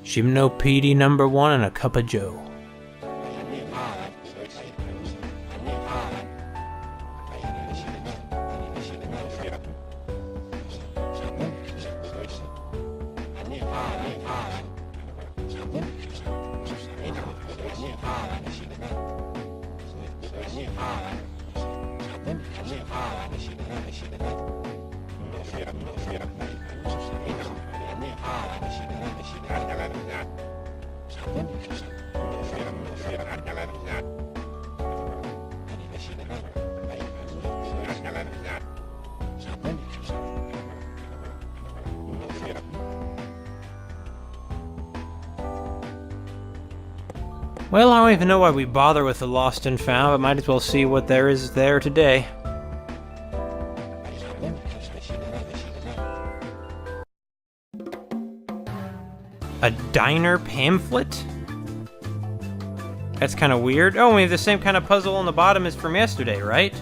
Shimno PD number 1 and a cup of joe. Well, I don't even know why we bother with the lost and found, but might as well see what there is there today. A diner pamphlet? That's kind of weird. Oh, we have the same kind of puzzle on the bottom as from yesterday, right?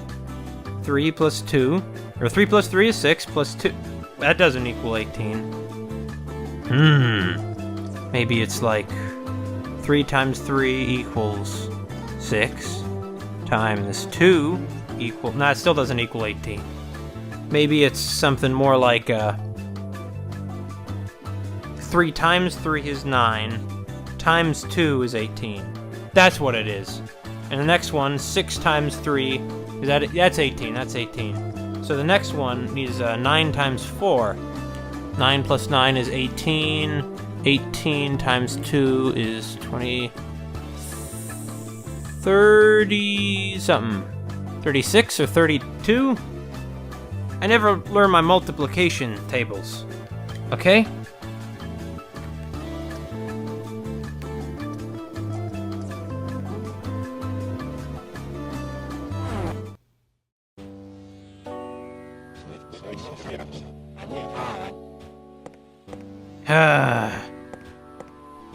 3 plus 2. Or 3 plus 3 is 6 plus 2. That doesn't equal 18. Maybe it's like 3 times 3 equals 6 times 2 equal... Nah, it still doesn't equal 18. Maybe it's something more like 3 times 3 is 9, times 2 is 18. That's what it is. And the next one, 6 times 3, is that it? That's 18, that's 18. So the next one is 9 times 4. 9 plus 9 is 18. 18 times 2 is 20... 30 something. 36 or 32? I never learned my multiplication tables. Okay?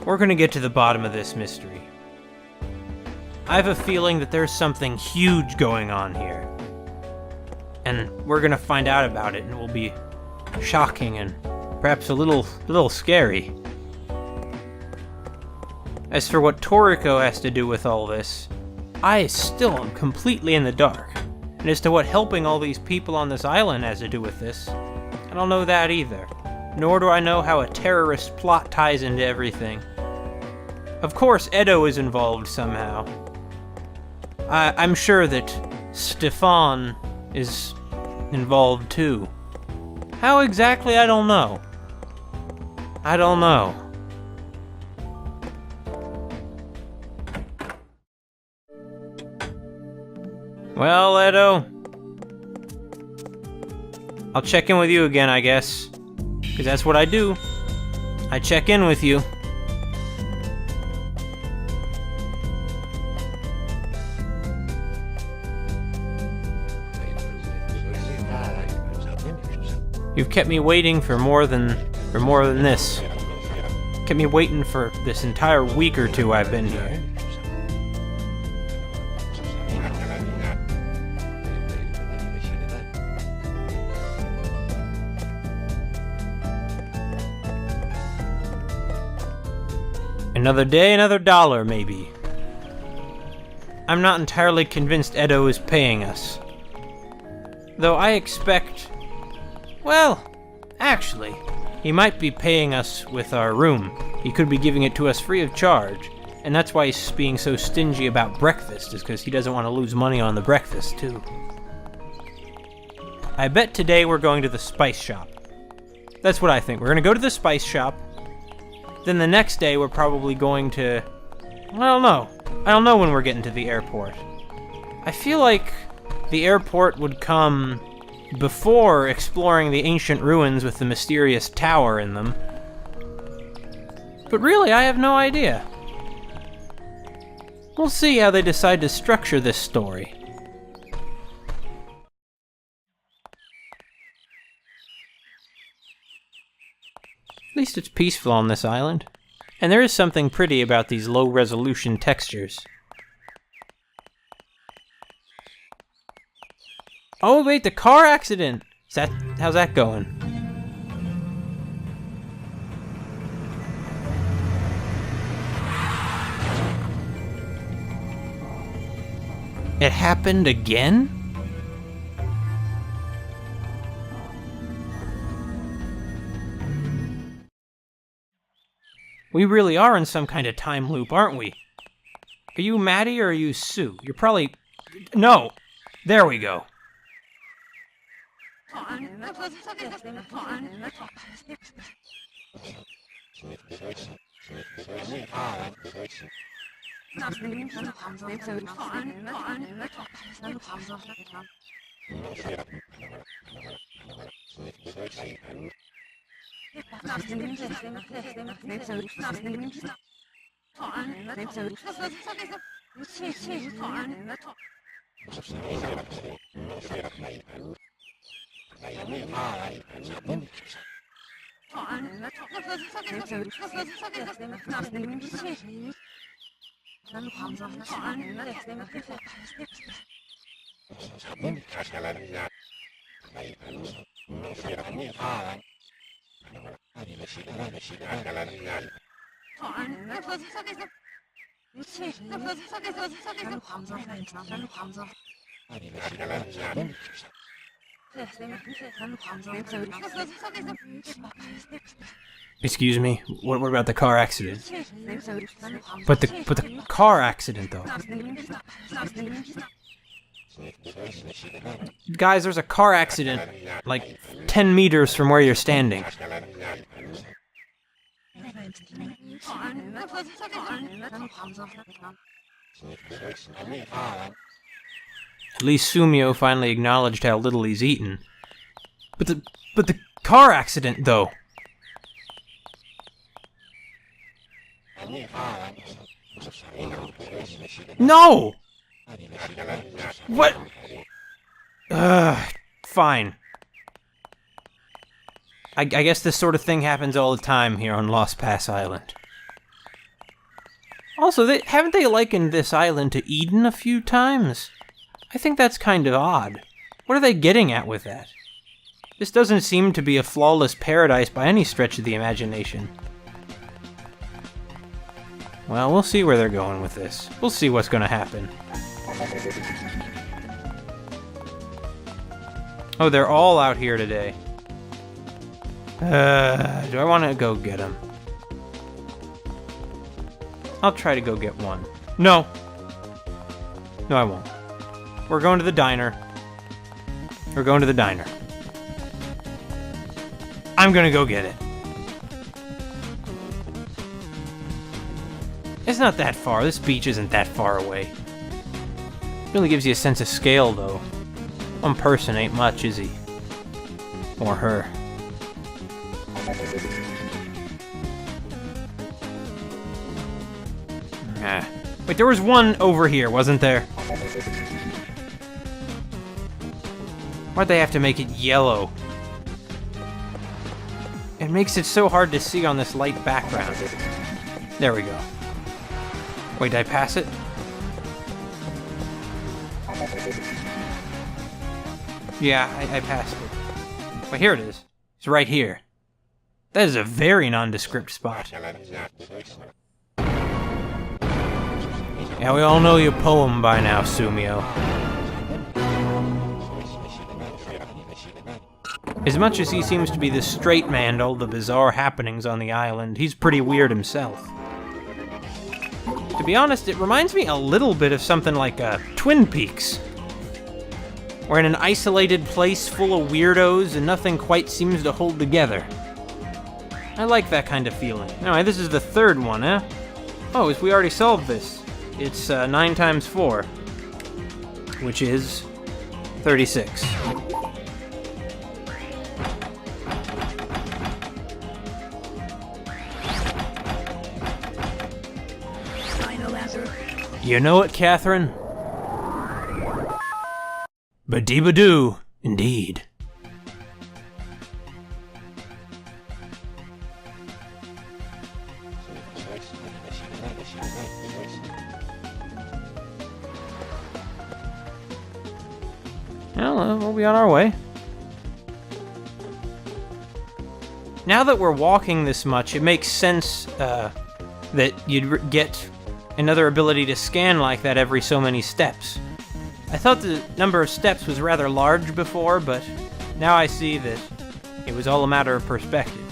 We're gonna get to the bottom of this mystery. I have a feeling that there's something huge going on here. And we're gonna find out about it, and it will be shocking and perhaps a little scary. As for what Toriko has to do with all this, I still am completely in the dark. And as to what helping all these people on this island has to do with this, I don't know that either. Nor do I know how a terrorist plot ties into everything. Of course, Edo is involved somehow. I'm sure that Stefan is involved too. How exactly, I don't know. I don't know. Well, Edo, I'll check in with you again, I guess. Because that's what I do. I check in with you. You've kept me waiting for more than this. Kept me waiting for this entire week or two I've been here. Another day, another dollar, maybe. I'm not entirely convinced Edo is paying us. Though I expect... Well, actually, he might be paying us with our room. He could be giving it to us free of charge. And that's why he's being so stingy about breakfast, is because he doesn't want to lose money on the breakfast, too. I bet today we're going to the spice shop. That's what I think. We're going to go to the spice shop. Then the next day we're probably going to... I don't know. I don't know when we're getting to the airport. I feel like the airport would come before exploring the ancient ruins with the mysterious tower in them. But really, I have no idea. We'll see how they decide to structure this story. At least it's peaceful on this island. And there is something pretty about these low-resolution textures. Oh wait, the car accident! How's that going? It happened again? We really are in some kind of time loop, aren't we? Are you Maddie or are you Sue? You're probably... No! There we go. Excuse me, what about the car accident? But the car accident, though. Guys, there's a car accident, like 10 meters from where you're standing. At least Sumio finally acknowledged how little he's eaten. But the car accident, though. No! What? Fine. I guess this sort of thing happens all the time here on Lost Pass Island. Also, haven't they likened this island to Eden a few times? I think that's kind of odd. What are they getting at with that? This doesn't seem to be a flawless paradise by any stretch of the imagination. Well, we'll see where they're going with this. We'll see what's going to happen. Oh, they're all out here today. Do I want to go get them? I'll try to go get one. No! No, I won't. We're going to the diner. We're going to the diner. I'm gonna go get it. It's not that far. This beach isn't that far away. It really gives you a sense of scale, though. One person ain't much, is he? Or her. Wait, there was one over here, wasn't there? Why'd they have to make it yellow? It makes it so hard to see on this light background. There we go. Wait, did I pass it? Yeah, I passed it. Wait, here it is. It's right here. That is a very nondescript spot. Yeah, we all know your poem by now, Sumio. As much as he seems to be the straight man to all the bizarre happenings on the island, he's pretty weird himself. To be honest, it reminds me a little bit of something like Twin Peaks. We're in an isolated place full of weirdos and nothing quite seems to hold together. I like that kind of feeling. Anyway, this is the third one, eh? Oh, we already solved this. It's 9 times 4. which is 36. You know it, Catherine? Ba-dee-ba-doo, indeed. Well, we'll be on our way. Now that we're walking this much, it makes sense that you'd get another ability to scan like that every so many steps. I thought the number of steps was rather large before, but now I see that it was all a matter of perspective.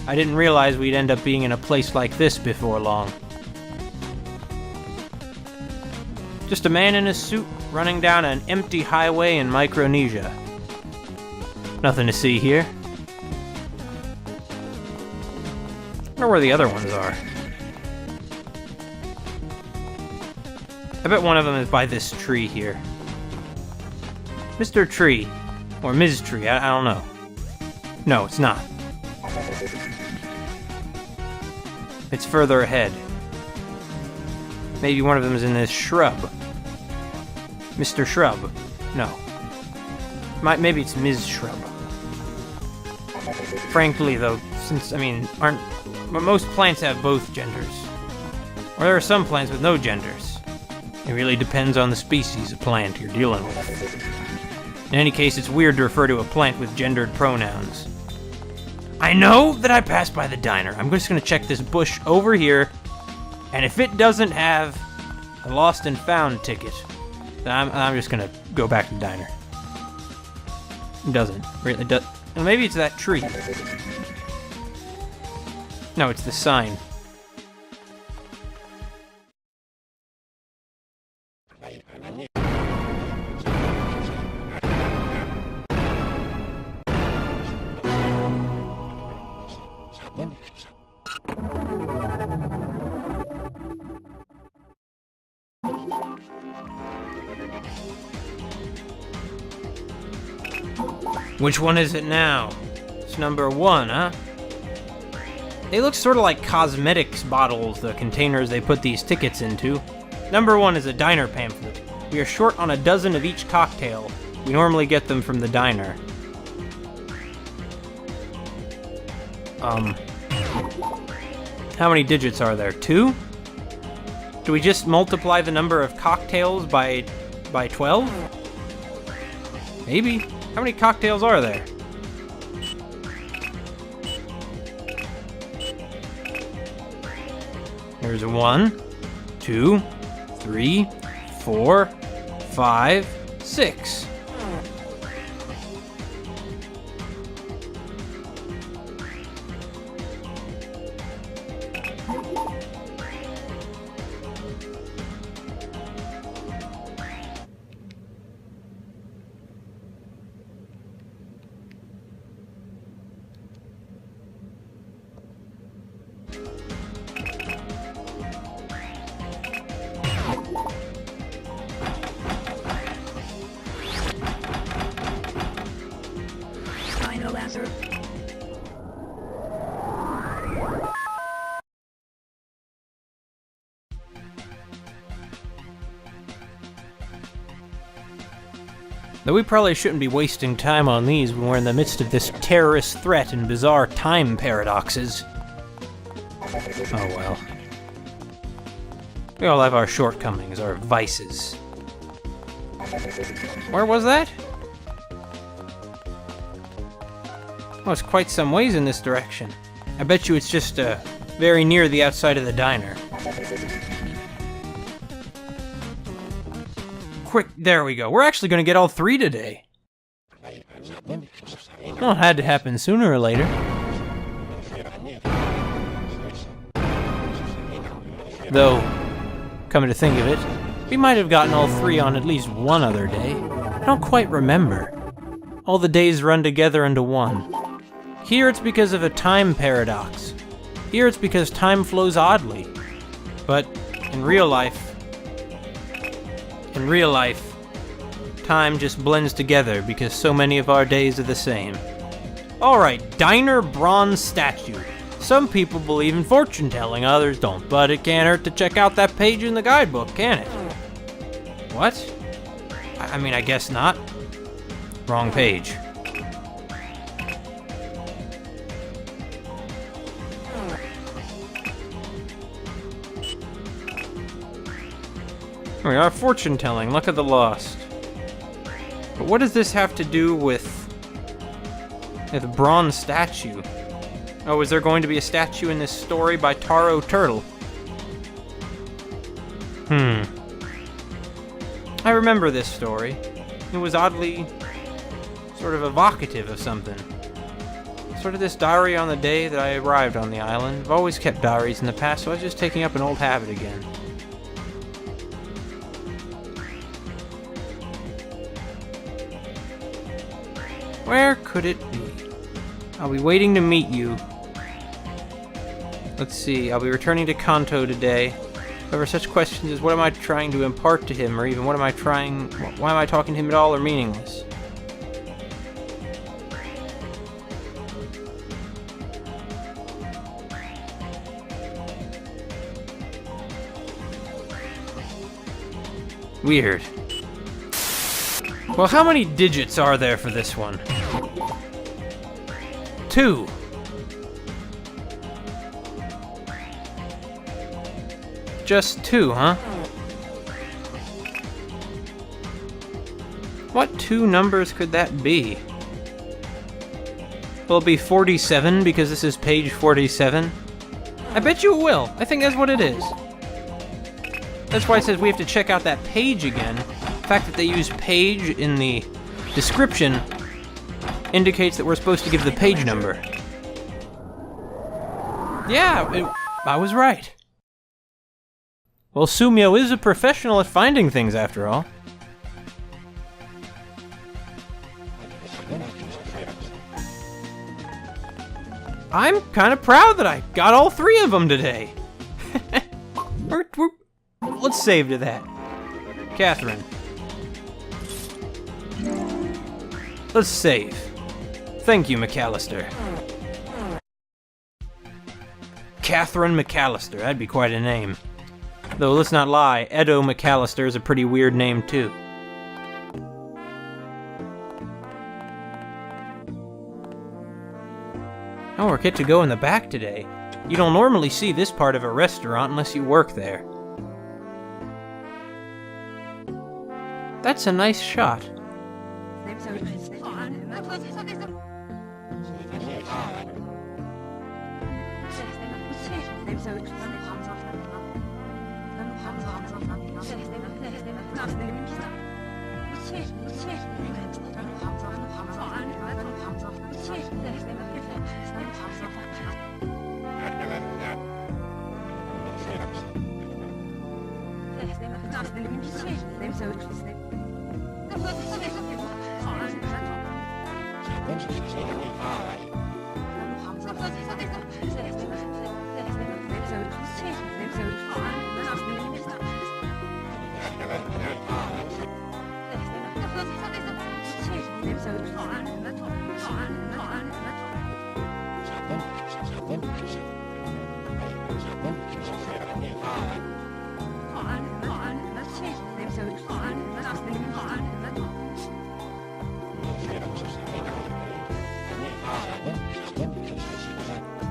I didn't realize we'd end up being in a place like this before long. Just a man in a suit running down an empty highway in Micronesia. Nothing to see here. I wonder where the other ones are. I bet one of them is by this tree here. Mr. Tree. Or Ms. Tree, I don't know. No, it's not. It's further ahead. Maybe one of them is in this shrub. Mr. Shrub. No. Maybe it's Ms. Shrub. Frankly, though, since, most plants have both genders. Or there are some plants with no genders. It really depends on the species of plant you're dealing with. In any case, it's weird to refer to a plant with gendered pronouns. I know that I passed by the diner. I'm just gonna check this bush over here, and if it doesn't have a lost and found ticket, then I'm just gonna go back to the diner. It doesn't. Really does. Well, maybe it's that tree. No, it's the sign. Which one is it now? It's number 1, huh? They look sort of like cosmetics bottles, the containers they put these tickets into. Number 1 is a diner pamphlet. We are short on a dozen of each cocktail. We normally get them from the diner. How many digits are there? 2? Do we just multiply the number of cocktails by 12? Maybe. How many cocktails are there? There's 1, 2, 3, 4, 5, 6. Though we probably shouldn't be wasting time on these when we're in the midst of this terrorist threat and bizarre time paradoxes. Oh well. We all have our shortcomings, our vices. Where was that? Oh, it's quite some ways in this direction. I bet you it's just very near the outside of the diner. Quick, there we go. We're actually going to get all 3 today. Well, it had to happen sooner or later. Though, coming to think of it, we might have gotten all 3 on at least one other day. I don't quite remember. All the days run together into one. Here it's because of a time paradox. Here it's because time flows oddly. But in real life, time just blends together because so many of our days are the same. Alright, Diner Bronze Statue. Some people believe in fortune-telling, others don't, but it can't hurt to check out that page in the guidebook, can it? What? I mean, I guess not. Wrong page. Here we are, fortune-telling, luck of the lost. But what does this have to do with the bronze statue? Oh, is there going to be a statue in this story by Taro Turtle? I remember this story. It was oddly sort of evocative of something. Sort of this diary on the day that I arrived on the island. I've always kept diaries in the past, so I was just taking up an old habit again. Where could it be? I'll be waiting to meet you. Let's see, I'll be returning to Kanto today. However, such questions as what am I trying to impart to him, or even why am I talking to him at all, are meaningless. Weird. Well, how many digits are there for this one? 2. Just 2, huh? What 2 numbers could that be? Will it be 47 because this is page 47? I bet you it will. I think that's what it is. That's why it says we have to check out that page again. The fact that they use page in the description indicates that we're supposed to give the page number. Yeah, I was right. Well, Sumio is a professional at finding things, after all. I'm kind of proud that I got all 3 of them today. Let's save to that. Catherine. Let's save. Thank you, McAllister. Catherine McAllister, that'd be quite a name. Though, let's not lie, Edo McAllister is a pretty weird name, too. Oh, we're get to go in the back today. You don't normally see this part of a restaurant unless you work there. That's a nice shot.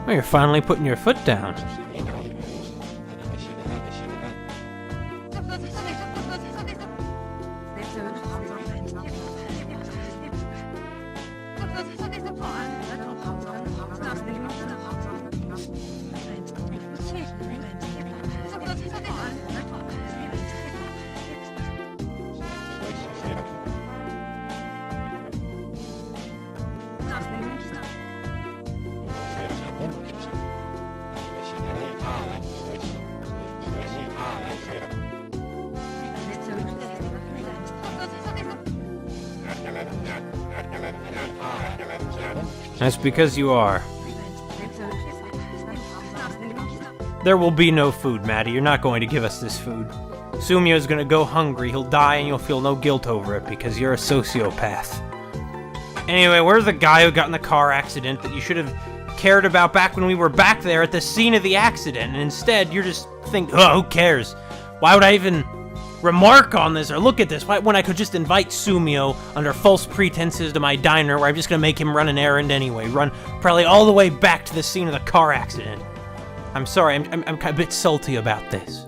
Oh, you're finally putting your foot down. That's because you are. There will be no food, Maddie. You're not going to give us this food. Sumio's gonna go hungry, he'll die, and you'll feel no guilt over it because you're a sociopath. Anyway, where's the guy who got in the car accident that you should have cared about back when we were back there at the scene of the accident, and instead you're just think, oh, who cares? Why would I even remark on this or look at this when I could just invite Sumio under false pretenses to my diner where I'm just gonna make him run an errand anyway, run probably all the way back to the scene of the car accident. I'm sorry, I'm a bit salty about this.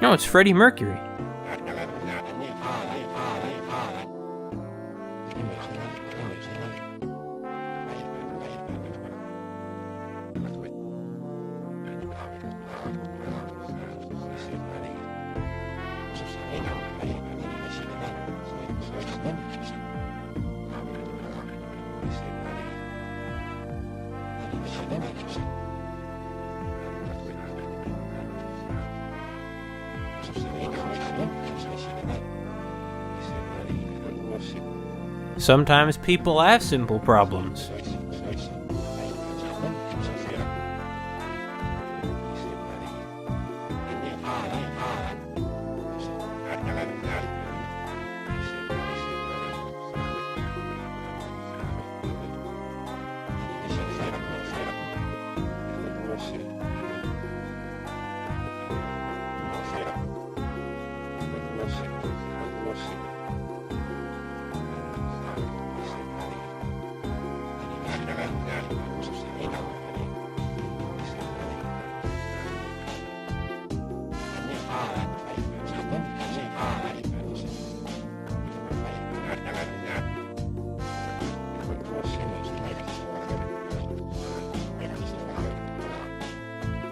No, it's Freddie Mercury. Sometimes people have simple problems.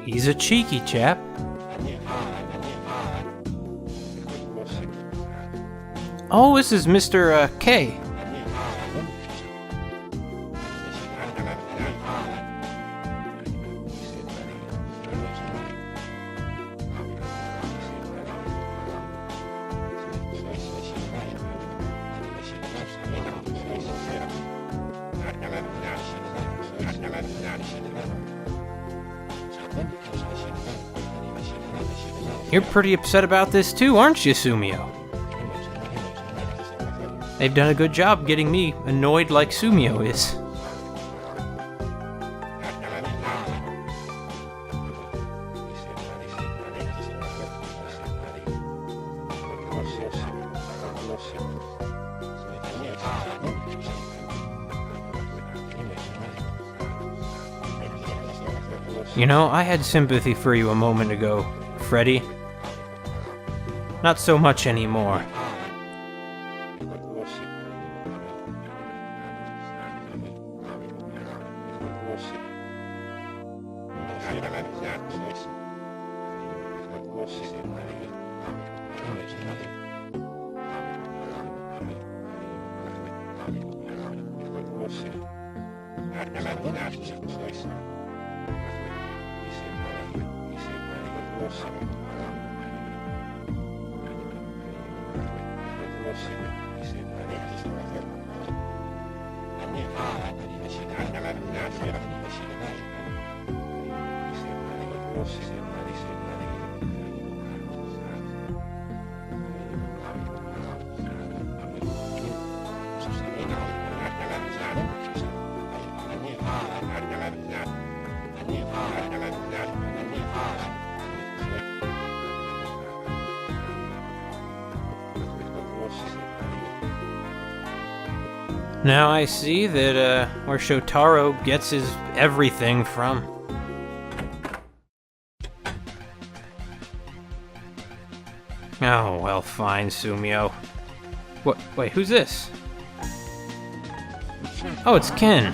He's a cheeky chap. Oh, this is Mr. K. You're pretty upset about this too, aren't you, Sumio? They've done a good job getting me annoyed like Sumio is. You know, I had sympathy for you a moment ago, Freddy. Not so much anymore. Now I see that, where Shotaro gets his everything from. Oh, well, fine, Sumio. What? Wait, who's this? Oh, it's Ken.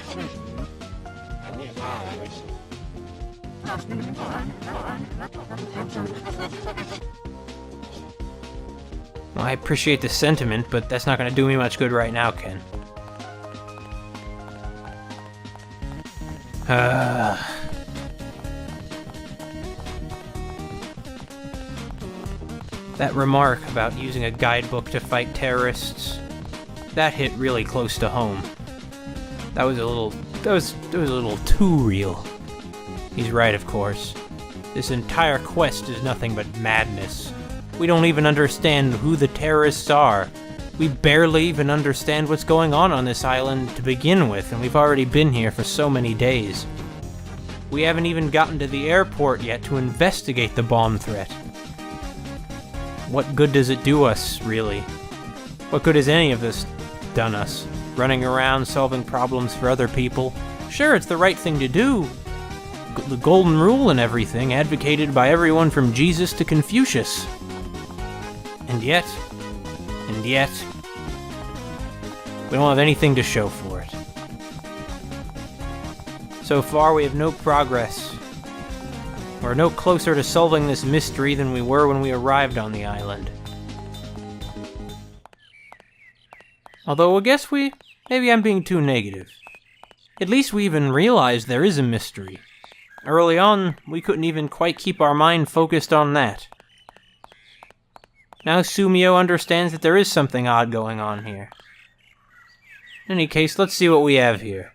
Well, I appreciate the sentiment, but that's not gonna do me much good right now, Ken. That remark about using a guidebook to fight terrorists, that hit really close to home. That was a little too real. He's right, of course. This entire quest is nothing but madness. We don't even understand who the terrorists are. We barely even understand what's going on this island to begin with, and we've already been here for so many days. We haven't even gotten to the airport yet to investigate the bomb threat. What good does it do us, really? What good has any of this done us? Running around solving problems for other people? Sure, it's the right thing to do. The golden rule and everything, advocated by everyone from Jesus to Confucius. And yet, we don't have anything to show for it. So far, we have no progress. We're no closer to solving this mystery than we were when we arrived on the island. Although, I guess maybe I'm being too negative. At least we even realized there is a mystery. Early on, we couldn't even quite keep our mind focused on that. Now Sumio understands that there is something odd going on here. In any case, let's see what we have here.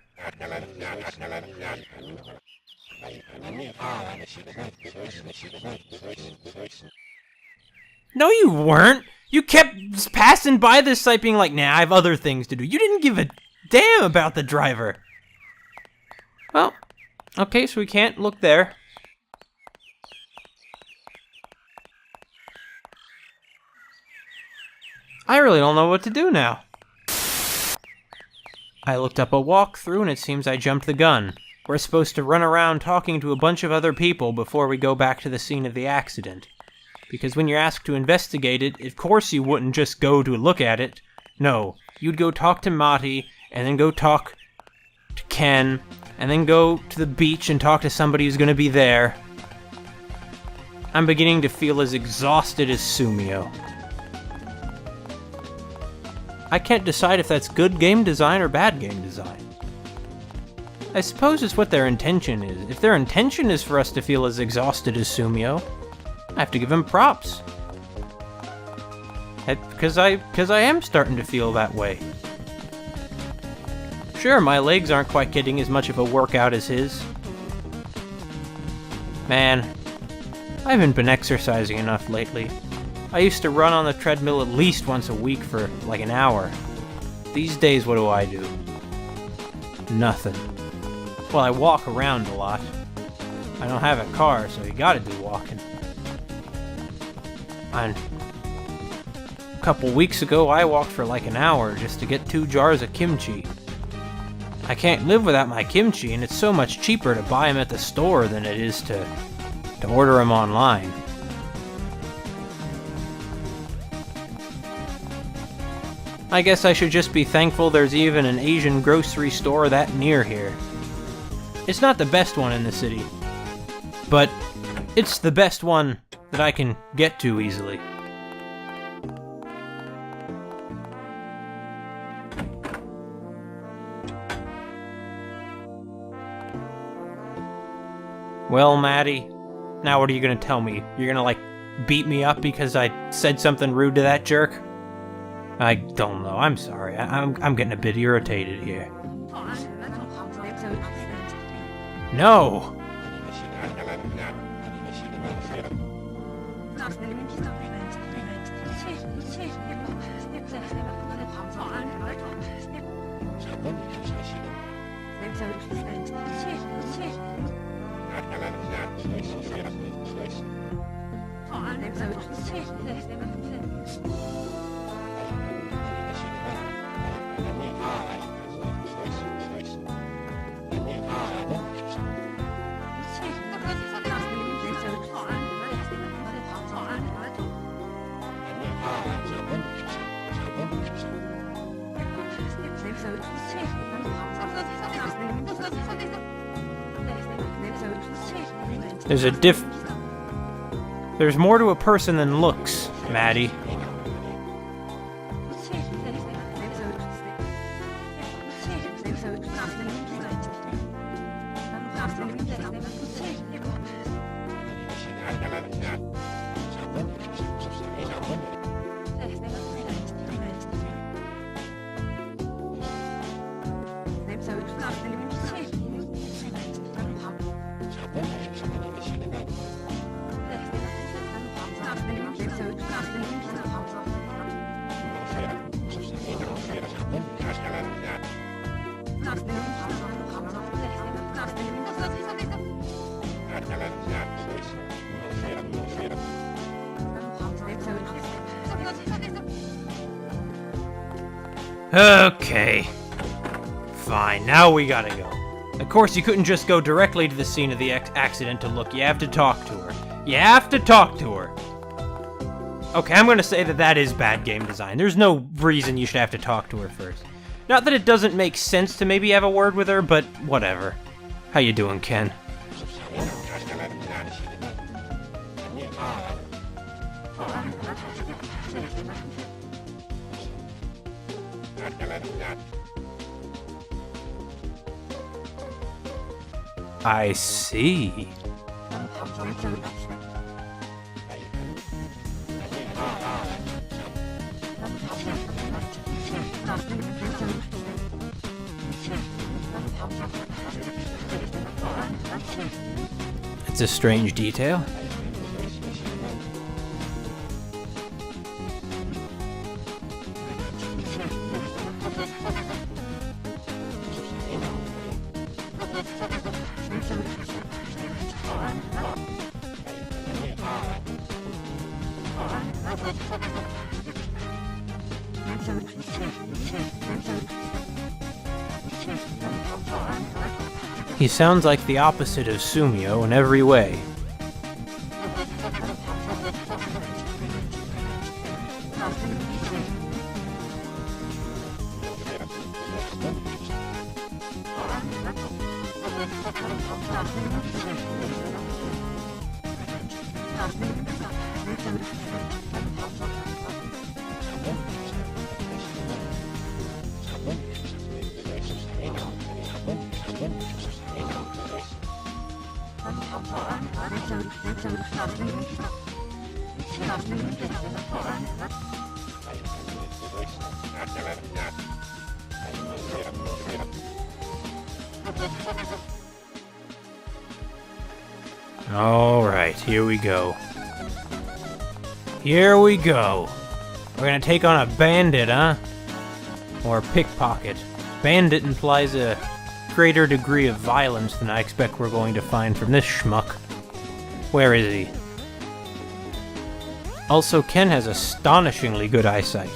No, you weren't! You kept passing by this site being like, nah, I have other things to do. You didn't give a damn about the driver. Well, okay, so we can't look there. I really don't know what to do now. I looked up a walkthrough and it seems I jumped the gun. We're supposed to run around talking to a bunch of other people before we go back to the scene of the accident. Because when you're asked to investigate it, of course you wouldn't just go to look at it. No, you'd go talk to Mati, and then go talk to Ken, and then go to the beach and talk to somebody who's gonna be there. I'm beginning to feel as exhausted as Sumio. I can't decide if that's good game design or bad game design. I suppose it's what their intention is. If their intention is for us to feel as exhausted as Sumio, I have to give him props. Because I am starting to feel that way. Sure, my legs aren't quite getting as much of a workout as his. Man, I haven't been exercising enough lately. I used to run on the treadmill at least once a week for like an hour. These days, what do? Nothing. Well, I walk around a lot. I don't have a car, so you gotta do walking. And a couple weeks ago, I walked for like an hour just to get 2 jars of kimchi. I can't live without my kimchi, and it's so much cheaper to buy them at the store than it is to order them online. I guess I should just be thankful there's even an Asian grocery store that near here. It's not the best one in the city, but it's the best one that I can get to easily. Well, Maddie, now what are you gonna tell me? You're gonna, like, beat me up because I said something rude to that jerk? I don't know, I'm sorry. I'm getting a bit irritated here. No! There's more to a person than looks, Maddie. Okay. Fine, now we gotta go. Of course, you couldn't just go directly to the scene of the accident to look. You have to talk to her. You have to talk to her. Okay, I'm gonna say that that is bad game design. There's no reason you should have to talk to her first. Not that it doesn't make sense to maybe have a word with her, but whatever. How you doing, Ken? I see. It's a strange detail. He sounds like the opposite of Sumio in every way. Alright, here we go. Here we go. We're gonna take on a bandit, huh? Or a pickpocket. Bandit implies a greater degree of violence than I expect we're going to find from this schmuck. Where is he? Also, Ken has astonishingly good eyesight.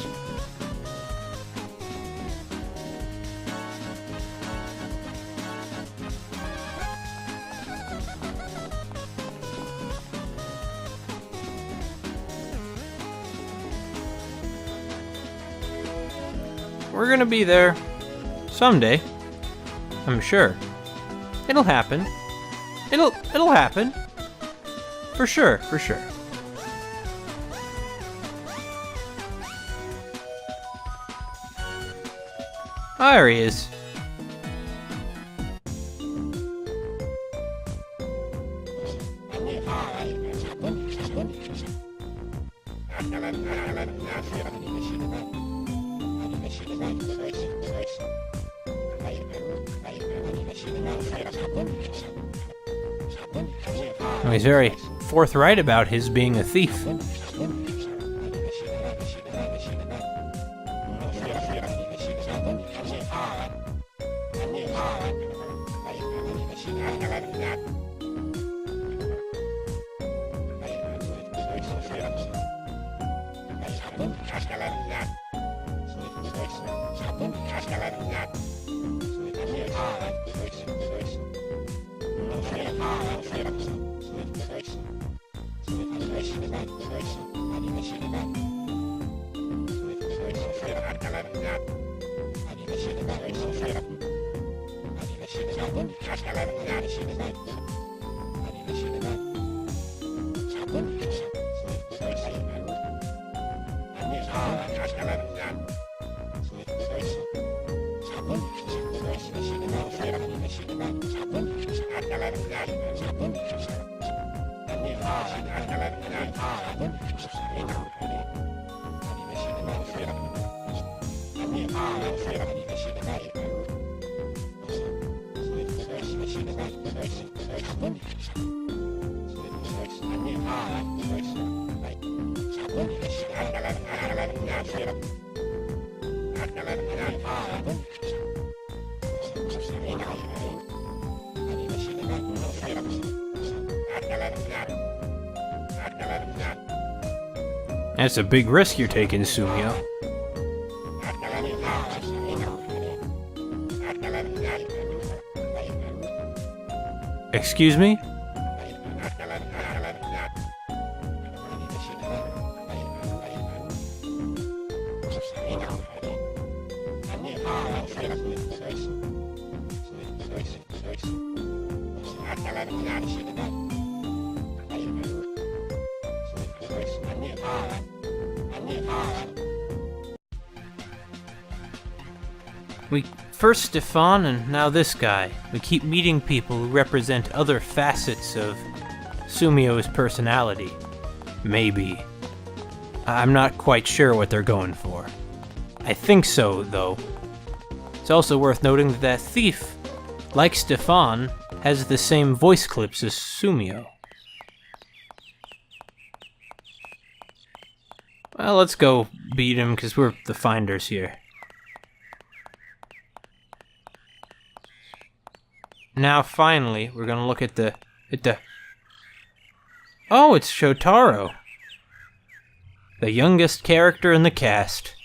We're gonna be there someday. I'm sure. It'll happen. It'll happen. For sure, for sure. Oh, there he is. Well, he's very forthright about his being a thief. That's a big risk you're taking, Sumio. Excuse me? We first Stefan and now this guy. We keep meeting people who represent other facets of Sumio's personality. Maybe. I'm not quite sure what they're going for. I think so, though. It's also worth noting that that thief, like Stefan, has the same voice clips as Sumio. Well, let's go beat him, because we're the finders here. Now, finally, we're gonna look at the... Oh, it's Shotaro! The youngest character in the cast.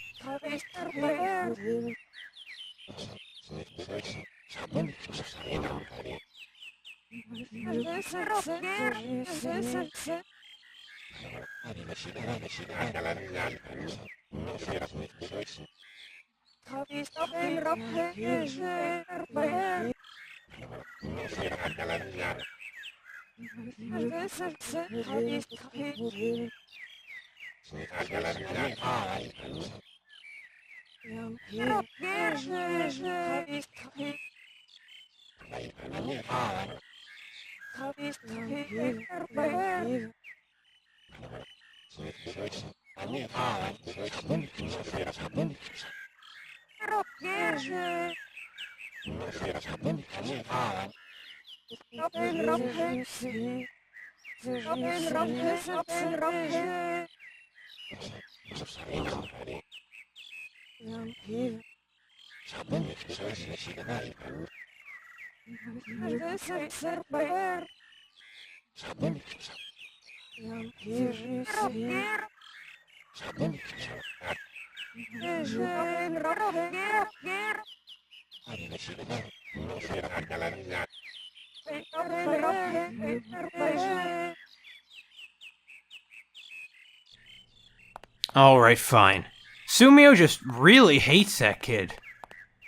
Alright, fine. Sumio just really hates that kid.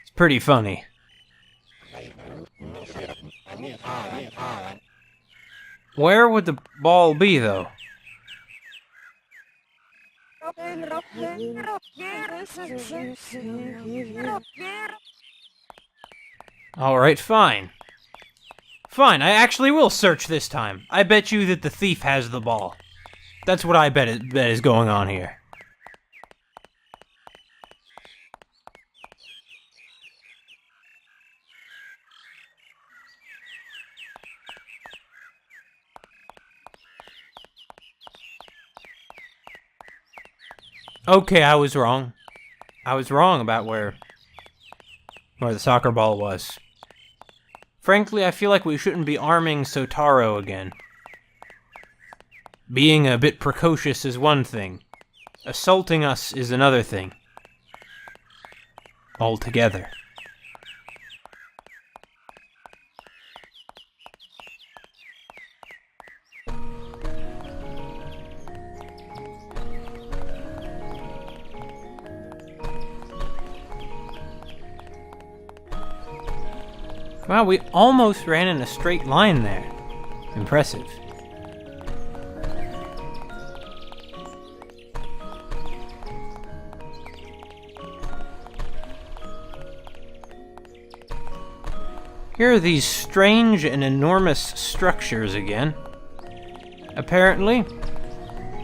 It's pretty funny. Where would the ball be, though? Alright, fine. Fine, I actually will search this time. I bet you that the thief has the ball. That's what I bet is going on here. Okay, I was wrong. I was wrong about where the soccer ball was. Frankly, I feel like we shouldn't be arming Shotaro again. Being a bit precocious is one thing. Assaulting us is another thing. Altogether. Wow, we almost ran in a straight line there. Impressive. Here are these strange and enormous structures again. Apparently,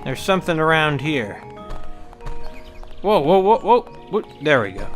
there's something around here. Whoa, whoa, whoa, whoa, whoa. There we go.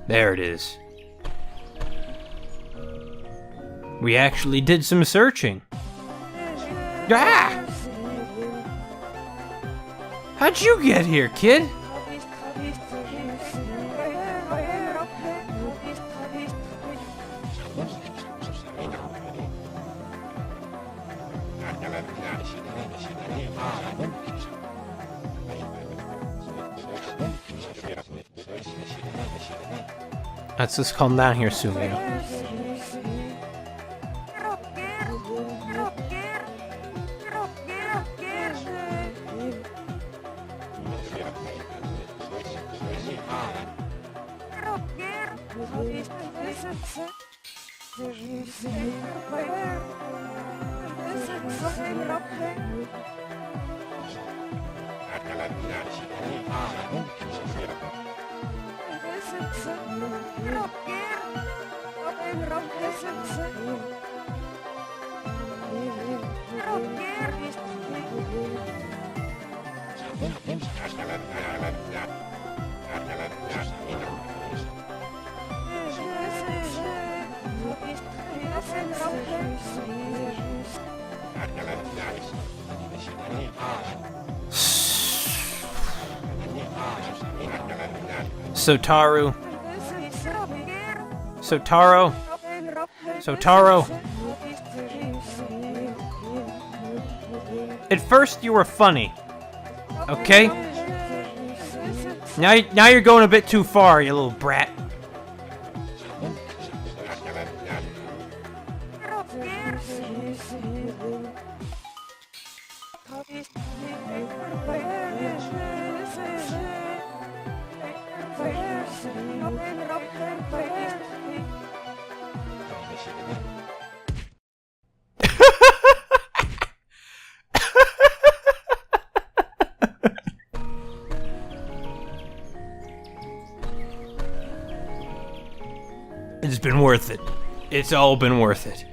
There it is. We actually did some searching. Ah! How'd you get here, kid? Let's just calm down here, Sumio. Sotaro. At first you were funny, okay? Now you're going a bit too far, you little brat. It's been worth it. It's all been worth it.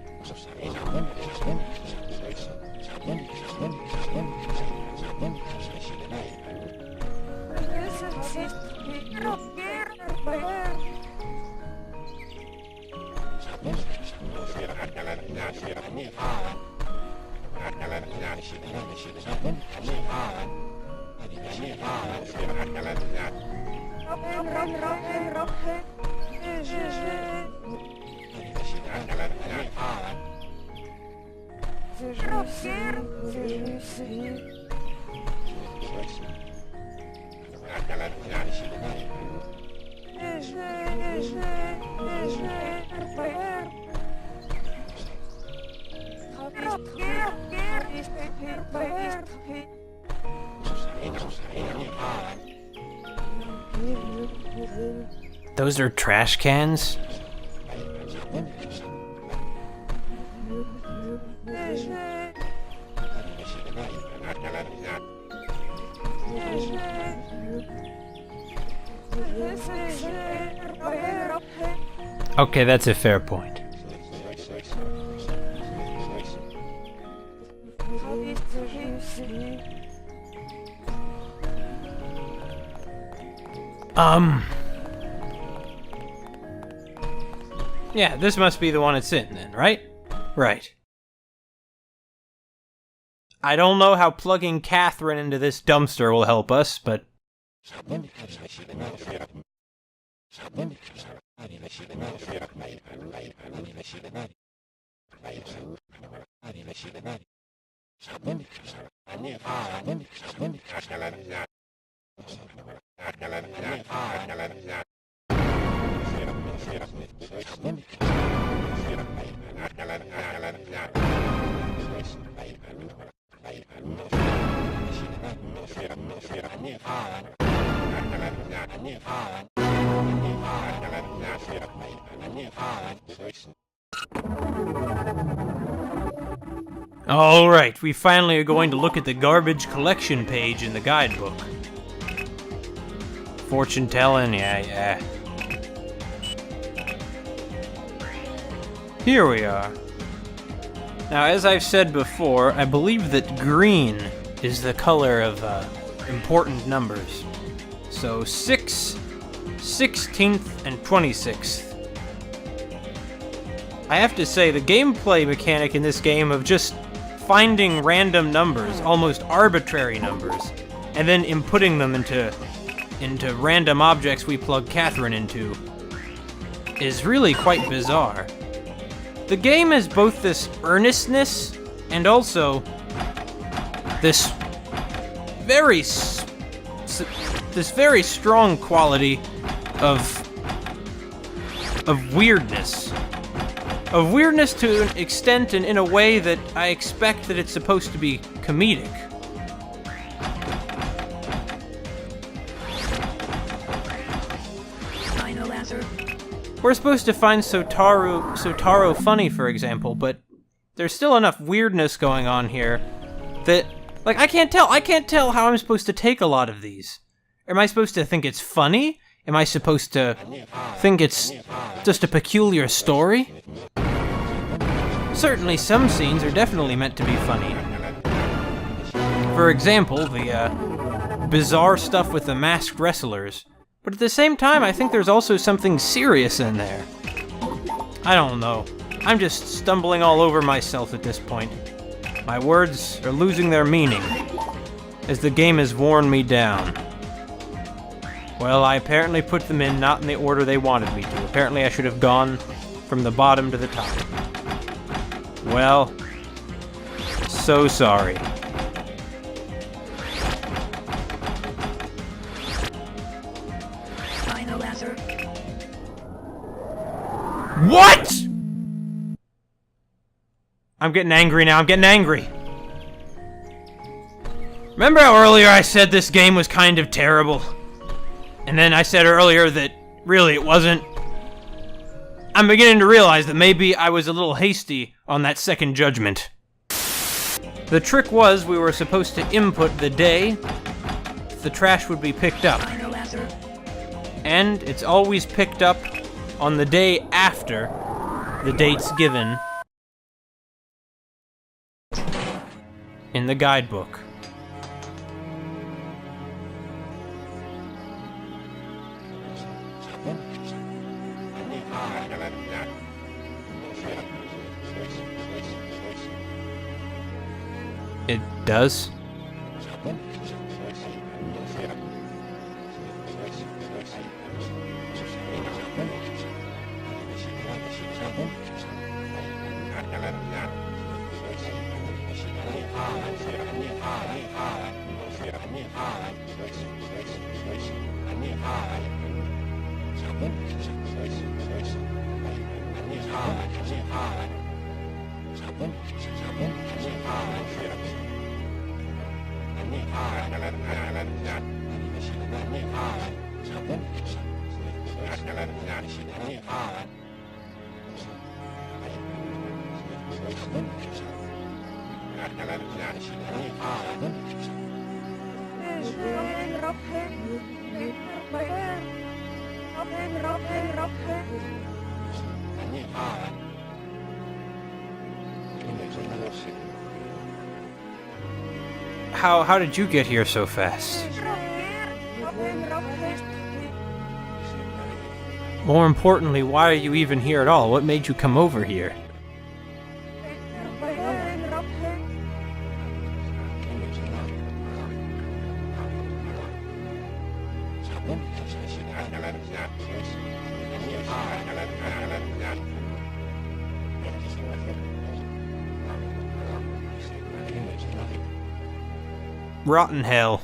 Those are trash cans? Okay, that's a fair point. Yeah, this must be the one it's in then, right? Right. I don't know how plugging Catherine into this dumpster will help us, but... Alright, we finally are going to look at the garbage collection page in the guidebook. Fortune telling, yeah. Here we are. Now, as I've said before, I believe that green is the color of important numbers. So 6, 16th, and 26th. I have to say, the gameplay mechanic in this game of just finding random numbers, almost arbitrary numbers, and then inputting them into random objects we plug Catherine into is really quite bizarre. The game has both this earnestness and also this very strong quality of weirdness. Of weirdness to an extent and in a way that I expect that it's supposed to be comedic. We're supposed to find Sotaro funny, for example, but there's still enough weirdness going on here that, like, I can't tell how I'm supposed to take a lot of these. Am I supposed to think it's funny? Am I supposed to think it's just a peculiar story? Certainly some scenes are definitely meant to be funny. For example, the bizarre stuff with the masked wrestlers. But at the same time, I think there's also something serious in there. I don't know. I'm just stumbling all over myself at this point. My words are losing their meaning, as the game has worn me down. Well, I apparently put them in not in the order they wanted me to. Apparently I should have gone from the bottom to the top. Well, so sorry. What?! I'm getting angry now, I'm getting angry. Remember how earlier I said this game was kind of terrible? And then I said earlier that really it wasn't? I'm beginning to realize that maybe I was a little hasty on that second judgment. The trick was we were supposed to input the day the trash would be picked up. And it's always picked up on the day after the date's given in the guidebook. It does? How did you get here so fast? More importantly, why are you even here at all? What made you come over here? Rotten hell.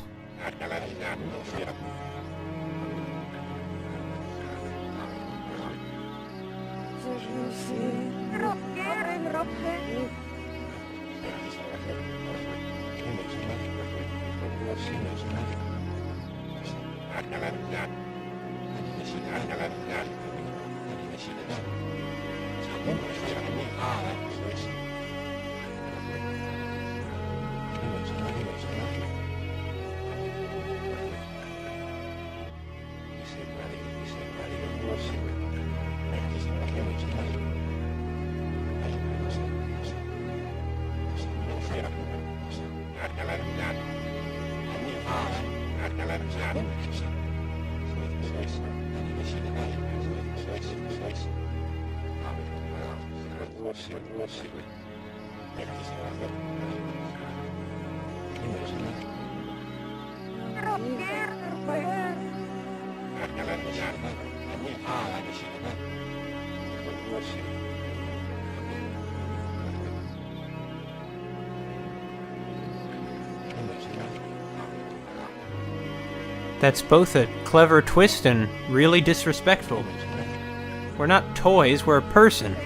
That's both a clever twist and really disrespectful. We're not toys, we're a person.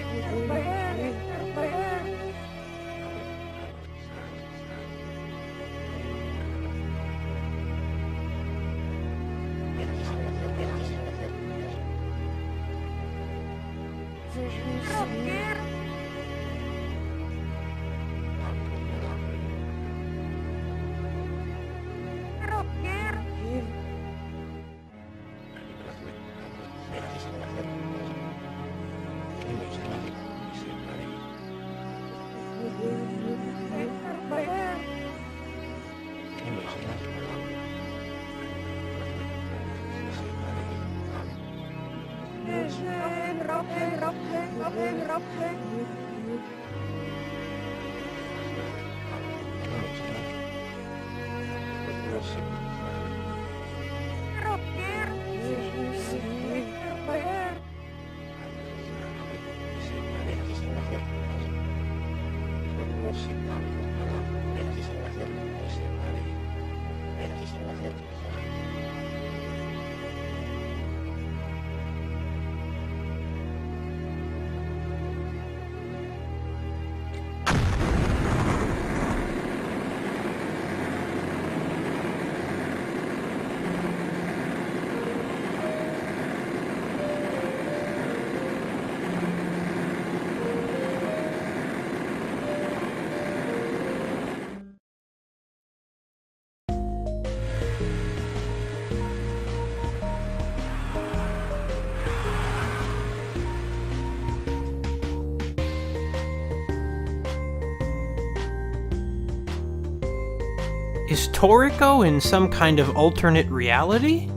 Is Toriko in some kind of alternate reality?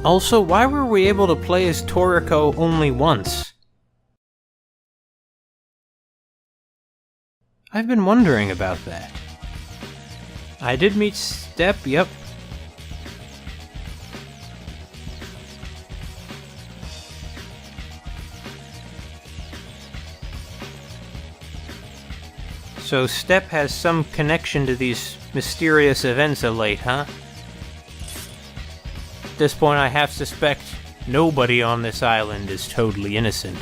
Also, why were we able to play as Toriko only once? I've been wondering about that. I did meet Step, yep. So Step has some connection to these mysterious events of late, huh? At this point, I half suspect nobody on this island is totally innocent.